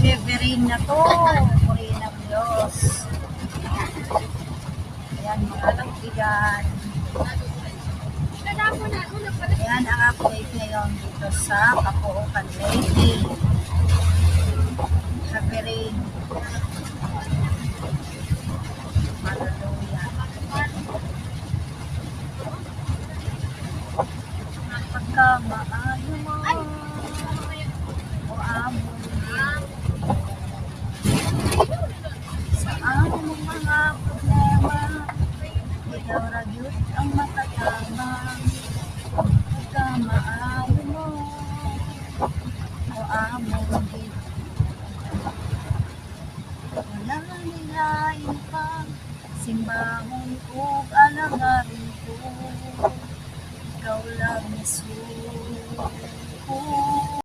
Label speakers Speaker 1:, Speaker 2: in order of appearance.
Speaker 1: Beberin na to. Purihin ng Diyos. Ayan, mga kaibigan. Ayan ang update ngayon dito sa Caloocan Lady. Beberin. Hallelujah. Pagka maayo mo o amo sa among mga problema, ikaw ragyot ang makatama. Pagka maayo mo o amo wala nilain pang simbahon o alangarin ko. Ikaw lang isuko.